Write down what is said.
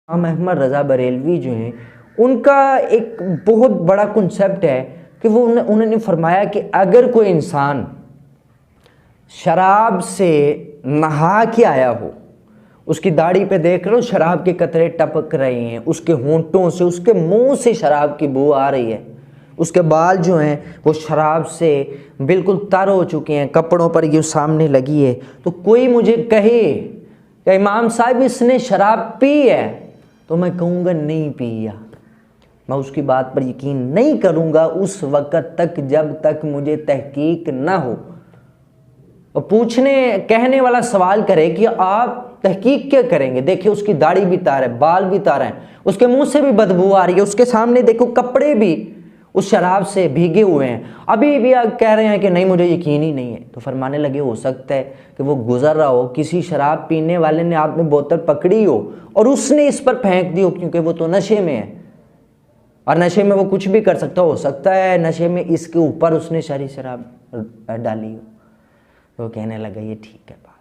अहमद रज़ा बरेलवी जो हैं, उनका एक बहुत बड़ा कॉन्सेप्ट है कि वो उन्होंने फरमाया कि अगर कोई इंसान शराब से नहा के आया हो, उसकी दाढ़ी पे देख लो शराब के कतरे टपक रहे हैं, उसके होंठों से, उसके मुंह से शराब की बू आ रही है, उसके बाल जो हैं वो शराब से बिल्कुल तर हो चुके हैं, कपड़ों पर ये सामने लगी है, तो कोई मुझे कहे कि इमाम साहब इसने शराब पी है, तो मैं कहूँगा नहीं पिया, मैं उसकी बात पर यकीन नहीं करूँगा उस वक़्त तक जब तक मुझे तहकीक ना हो। और पूछने कहने वाला सवाल करे कि आप तहकीक क्या करेंगे, देखिए उसकी दाढ़ी भी तार है, बाल भी तार हैं, उसके मुंह से भी बदबू आ रही है, उसके सामने देखो कपड़े भी उस शराब से भीगे हुए हैं, अभी भी आप कह रहे हैं कि नहीं मुझे यकीन ही नहीं है। तो फरमाने लगे हो सकता है कि वो गुजर रहा हो, किसी शराब पीने वाले ने हाथ में बोतल पकड़ी हो और उसने इस पर फेंक दी हो, क्योंकि वो तो नशे में है और नशे में वो कुछ भी कर हो सकता है नशे में इसके ऊपर उसने सारी शराब डाली हो। तो कहने लगा ये ठीक है बात।